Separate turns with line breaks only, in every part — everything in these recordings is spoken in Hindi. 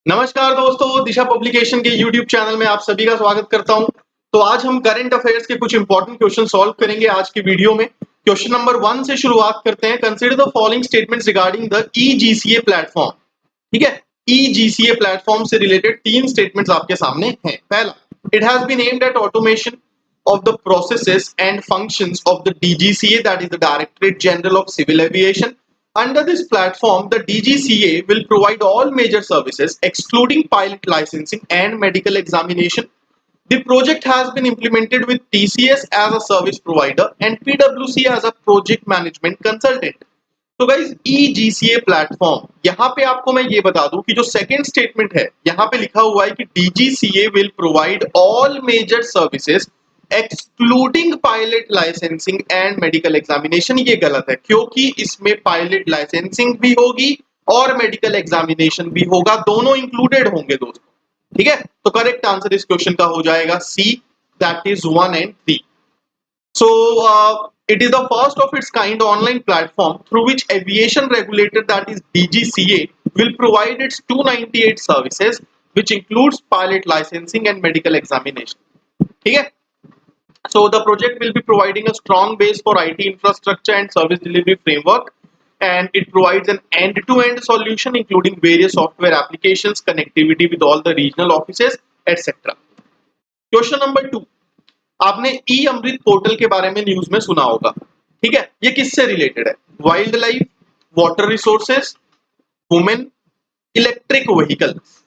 नमस्कार दोस्तों, दिशा पब्लिकेशन के यूट्यूब चैनल में आप सभी का स्वागत करता हूं। तो आज हम करंट अफेयर्स के कुछ इंपॉर्टेंट क्वेश्चन सॉल्व करेंगे आज की वीडियो में। क्वेश्चन नंबर 1 से शुरुआत करते हैं। Consider the following statements regarding the EGCA platform. ठीक है, ईजीसीए प्लेटफॉर्म से रिलेटेड 3 स्टेटमेंट्स आपके सामने हैं। पहला, it has been aimed at automation of the processes and functions of the DGCA, that is the Directorate General of Civil Aviation. Under this platform, the DGCA will provide all major services excluding pilot licensing and medical examination. The project has been implemented with TCS as a service provider and PwC as a project management consultant. तो गाइज EGCA प्लेटफॉर्म, यहाँ पे आपको मैं ये बता दूं कि जो सेकंड स्टेटमेंट है यहाँ पे लिखा हुआ है कि DGCA will provide all major services excluding pilot licensing and medical examination. ये गलत है क्योंकि इसमें पायलट लाइसेंसिंग भी होगी और मेडिकल एग्जामिनेशन भी होगा, दोनों इंक्लूडेड होंगे दोस्तों। ठीक है, तो करेक्ट आंसर इस क्वेश्चन का हो जाएगा सी, that is 1 and 3. So it is the first of its kind online platform through which aviation regulator, that is DGCA, will provide its 298 services which includes pilot licensing and medical examination. ठीक है, so the project will be providing a strong base for IT infrastructure and service delivery framework, and it provides an end-to-end solution including various software applications, connectivity with all the regional offices, etc. Question number 2, आपने ई अमृत पोर्टल के बारे में न्यूज में सुना होगा। ठीक है, ये किससे रिलेटेड है? Wild life, water resources, women, electric vehicles.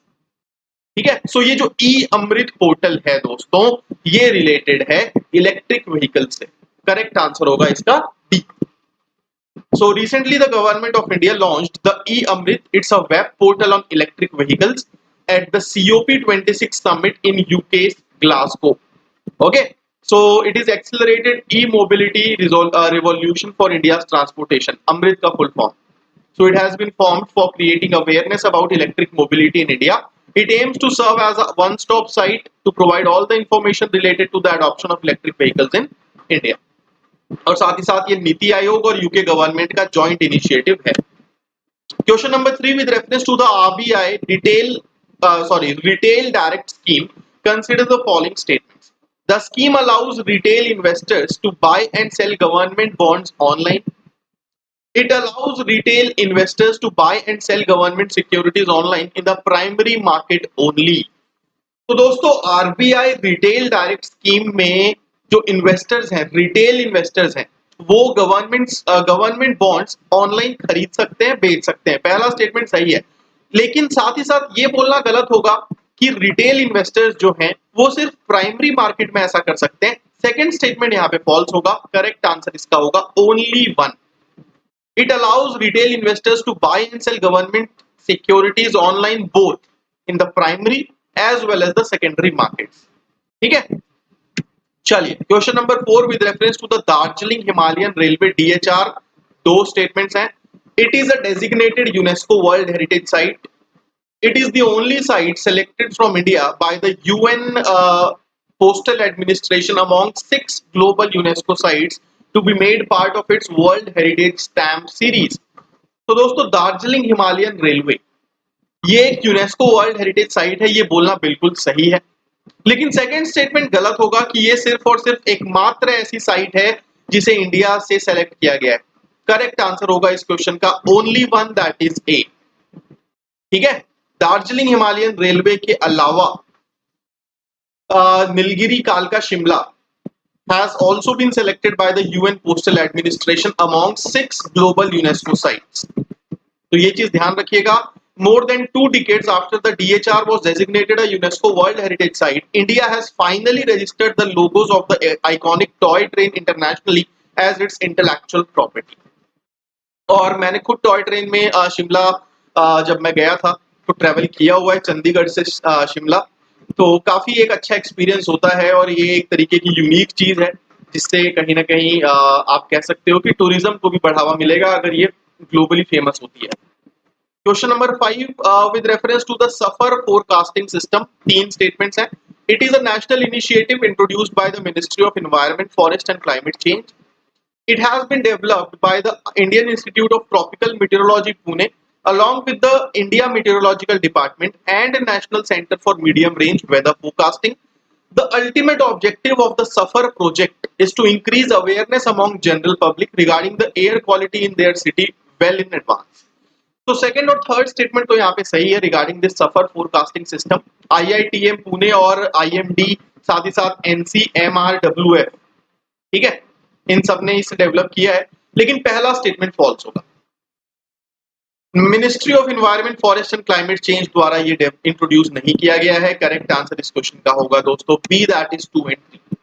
ठीक है, सो ये जो ई अमृत पोर्टल है दोस्तों, ये रिलेटेड है इलेक्ट्रिक व्हीकल से। करेक्ट आंसर होगा इसका D. So recently the government of India launched the E Amrit, it's a web portal on electric vehicles at the COP26 summit in UK's Glasgow. Okay, so it is accelerated e-mobility revolution for India's transportation. Amrit ka full form. So it has been formed for creating awareness about electric mobility in India. It aims to serve as a one-stop site to provide all the information related to the adoption of electric vehicles in India. और साथ ही साथ ये नीति आयोग और यूके गवर्नमेंट का जॉइंट इनिशिएटिव है। Question number 3, with reference to the RBI retail direct scheme, consider the following statements. The scheme allows retail investors to buy and sell government bonds online. It allows retail investors to buy and sell government securities online in the primary market only. तो दोस्तों आरबीआई रिटेल डायरेक्ट स्कीम में जो इन्वेस्टर्स हैं, रिटेल इन्वेस्टर्स हैं, वो गवर्नमेंट बॉन्ड्स ऑनलाइन खरीद सकते हैं, बेच सकते हैं। पहला स्टेटमेंट सही है, लेकिन साथ ही साथ ये बोलना गलत होगा कि रिटेल इन्वेस्टर्स जो हैं वो सिर्फ प्राइमरी मार्केट में ऐसा कर सकते हैं। सेकंड स्टेटमेंट यहाँ पे फॉल्स होगा। करेक्ट आंसर इसका होगा only one. It allows retail investors to buy and sell government securities online both in the primary as well as the secondary markets. ठीक है, चलिए question number 4, with reference to the Darjeeling Himalayan railway DHR, दो स्टेटमेंट्स हैं। It is a designated UNESCO world heritage site. It is the only site selected from India by the UN Postal Administration among 6 global UNESCO sites to be made part of its World Heritage Stamp Series. तो दोस्तों दार्जिलिंग हिमालयन रेलवे ये एक यूनेस्को वर्ल्ड हेरिटेज साइट है, ये बोलना बिल्कुल सही है, लेकिन सेकंड स्टेटमेंट गलत होगा कि ये सिर्फ और सिर्फ एकमात्र ऐसी साइट है जिसे इंडिया से सेलेक्ट किया गया है। करेक्ट आंसर होगा इस क्वेश्चन का only one, that is a. ठीक है, दार्जिलिंग हिमालयन रेलवे के अलावा नीलगिरी कालका Shimla has also been selected by the UN Postal Administration among 6 global UNESCO sites. तो ये चीज ध्यान रखिएगा। More than 2 decades after the DHR was designated a UNESCO World Heritage Site, India has finally registered the logos of the iconic toy train internationally as its intellectual property. और मैंने खुद टॉय ट्रेन में शिमला जब मैं गया था तो ट्रैवल किया हुआ है चंडीगढ़ से शिमला, तो काफी एक अच्छा एक्सपीरियंस होता है और ये एक तरीके की यूनिक चीज है जिससे कहीं ना कहीं आप कह सकते हो कि टूरिज्म को भी बढ़ावा मिलेगा अगर ये ग्लोबली फेमस होती है। Question number 5, with reference to the SAFAR forecasting system, 3 statements हैं। It is a national initiative introduced by the ministry of environment, forest and climate change. It has been developed by the Indian Institute of Tropical Meteorology, Pune, along with the India Meteorological Department and National Center for Medium Range Weather Forecasting. The ultimate objective of the SAFAR project is to increase awareness among general public regarding the air quality in their city well in advance. तो सेकंड और थर्ड स्टेटमेंट तो यहाँ पे सही है regarding this suffer forecasting system. IITM Pune और आईएमडी साथ ही साथ एनसीएमआरडब्ल्यूएफ, ठीक है, इन सब ने इसे डेवलप किया है. लेकिन पहला स्टेटमेंट फॉल्स होगा. Ministry of environment forest and climate change द्वारा ये इंट्रोड्यूस नहीं किया गया है. करेक्ट आंसर इस क्वेश्चन का होगा दोस्तों बी, दैट इज 2 and 3.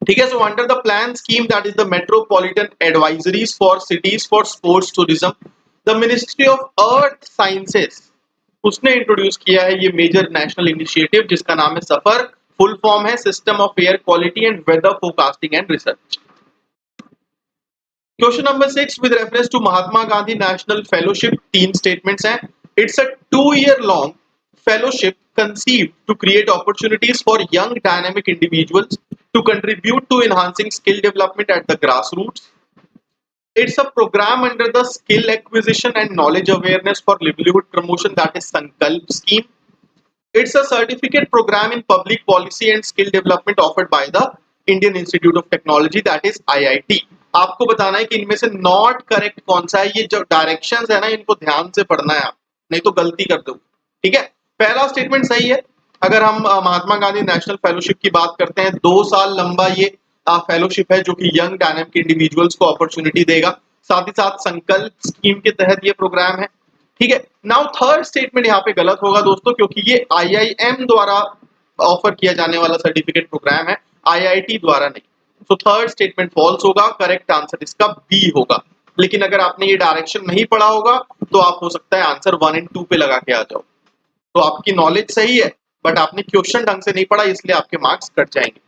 ठीक है. So under the plan scheme that is the metropolitan advisories for cities for sports tourism, the ministry of earth sciences उसने इंट्रोड्यूस किया है ये मेजर नेशनल इनिशिएटिव जिसका नाम है सफर. फुल फॉर्म है system of air quality and weather forecasting and research. Question number 6 with reference to Mahatma Gandhi national fellowship. 3 statements हैं. It's a 2-year long fellowship conceived to create opportunities for young dynamic individuals to contribute to enhancing skill development at the grassroots. It's a program under the skill acquisition and knowledge awareness for livelihood promotion, that is Sankalp scheme. It's a certificate program in public policy and skill development offered by the Indian Institute of Technology, that is IIT. आपको बताना है कि इनमें से नॉट करेक्ट कौन सा है. ये जो डायरेक्शंस है ना इनको ध्यान से पढ़ना है आप, नहीं तो गलती कर दो. ठीक है. पहला स्टेटमेंट सही है. अगर हम महात्मा गांधी नेशनल फेलोशिप की बात करते हैं, 2 साल लंबा ये फेलोशिप है जो कि यंग डायनामिक इंडिविजुअल्स को अपॉर्चुनिटी देगा. साथ ही साथ संकल्प स्कीम के तहत ये प्रोग्राम है. ठीक है. नाउ थर्ड स्टेटमेंट यहाँ पे गलत होगा दोस्तों क्योंकि ये IIM द्वारा ऑफर किया जाने वाला सर्टिफिकेट प्रोग्राम है, IIT द्वारा नहीं. तो थर्ड स्टेटमेंट फॉल्स होगा. करेक्ट आंसर इसका बी होगा. लेकिन अगर आपने ये डायरेक्शन नहीं पढ़ा होगा तो आप हो सकता है आंसर 1 and 2 पे लगा के आ जाओ. तो आपकी नॉलेज सही है बट आपने क्वेश्चन ढंग से नहीं पढ़ा इसलिए आपके मार्क्स कट जाएंगे.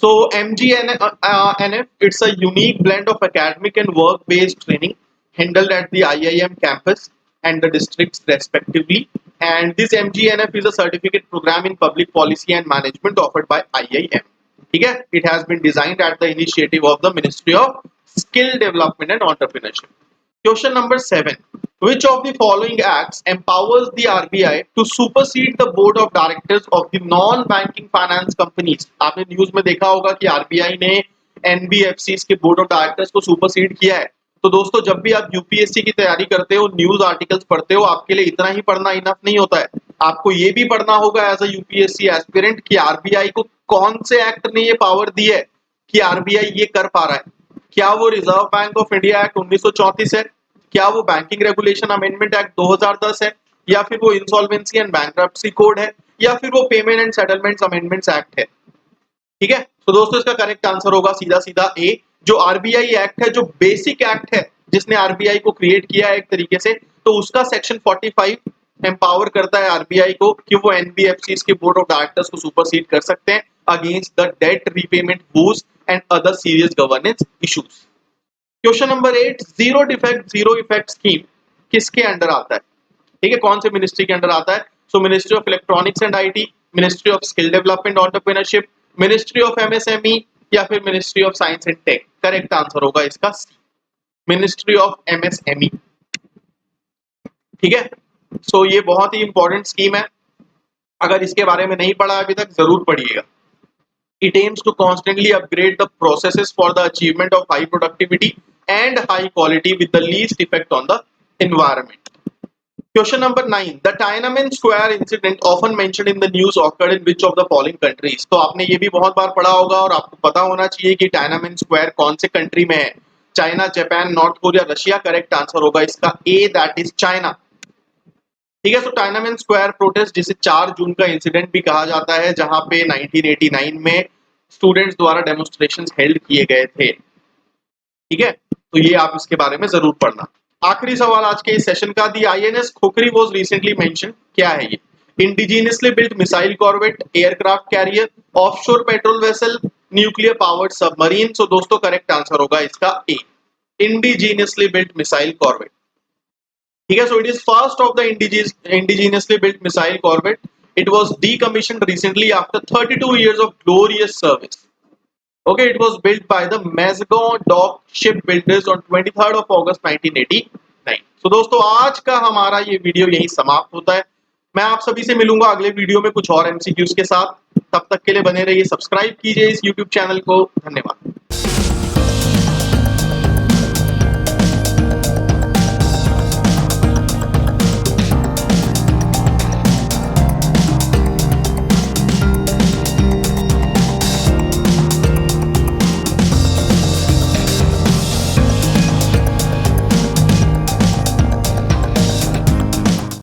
So MGNF, it's a unique blend of academic and work-based training handled at the IIM campus and the districts respectively. And this MGNF is a certificate program in public policy and management offered by IIM. ठीक है. It has been designed at the initiative of the Ministry of Skill Development and Entrepreneurship. Question number 7. Which of the following acts empowers the RBI to supersede the board of directors of the non-banking finance companies? आपने न्यूज में देखा होगा कि RBI ने NBFCs के बोर्ड ऑफ डायरेक्टर्स को सुपरसीड किया है. तो दोस्तों जब भी आप यूपीएससी की तैयारी करते हो, न्यूज आर्टिकल्स पढ़ते हो, आपके लिए इतना ही पढ़ना इनफ नहीं होता है. आपको ये भी पढ़ना होगा एज अ यूपीएससी एस्पिरेंट कि आरबीआई को कौन से एक्ट ने ये पावर दी है कि आरबीआई ये कर पा रहा है. क्या वो reserve bank of India act 1934 है, क्या वो बैंकिंग रेगुलेशन अमेंडमेंट एक्ट 2010 है, या फिर वो इंसॉल्वेंसी एंड बैंक्रप्सी कोड है, या फिर वो payment and settlements amendments act है. ठीक है. तो दोस्तों इसका करेक्ट आंसर होगा सीधा सीधा ए. जो आरबीआई एक्ट है, जो बेसिक एक्ट है जिसने आरबीआई को क्रिएट किया है एक तरीके से, तो उसका सेक्शन 45 एम्पावर करता है आरबीआई को कि वो एनबीएफसीज के बोर्ड ऑफ डायरेक्टर्स को सुपरसीड कर सकते हैं against the debt repayment woes and other serious governance issues. Question number 8. Zero defect zero effect scheme किसके अंडर आता है? ठीक है. कौन से मिनिस्ट्री के अंडर आता है? So ministry of electronics and IT, ministry of skill development entrepreneurship, ministry of MSME या फिर ministry of science and tech. Correct answer होगा इसका सी, मिनिस्ट्री ऑफ एमएसएमई. ठीक है. सो ये बहुत ही इंपॉर्टेंट स्कीम है. अगर इसके बारे में नहीं पढ़ा अभी तक जरूर पढ़िएगा. It aims to constantly upgrade the processes for the achievement of high productivity and high quality with the least effect on the environment. Question number 9. The Tiananmen Square incident often mentioned in the news occurred in which of the following countries? तो आपने ये भी बहुत बार पढ़ा होगा और आपको पता होना चाहिए कि Tiananmen Square कौन से कंट्री में है. China, Japan, north Korea, Russia. Correct answer होगा इसका ए, दैट इज चाइना. ठीक है. सो टाइनामेन स्क्वायर प्रोटेस्ट जिसे 4 जून का इंसिडेंट भी कहा जाता है, जहां पे 1989 में स्टूडेंट्स द्वारा डेमोन्स्ट्रेशंस हेल्ड किए गए थे. ठीक है. तो ये आप इसके बारे में जरूर पढ़ना. आखिरी सवाल आज के इस सेशन का. The INS Khukri was recently mention. क्या है ये? Indigenously built missile corvette, aircraft carrier, offshore patrol vessel, nuclear powered submarine. So दोस्तों करेक्ट आंसर होगा इसका A, indigenously built missile corvette. ठीक है. So it is first of the indigenously built missile corvette. It was decommissioned recently after 32 years of glorious service. Okay, it was built by the Mazagon Dock Shipbuilders on 23rd of August 1989. तो दोस्तों आज का हमारा ये वीडियो यहीं समाप्त होता है। मैं आप सभी से मिलूंगा अगले वीडियो में कुछ और एमसीक्यूज के साथ। तब तक के लिए बने रहिए, सब्सक्राइब कीजिए इस यूट्यूब चैनल को। धन्यवाद।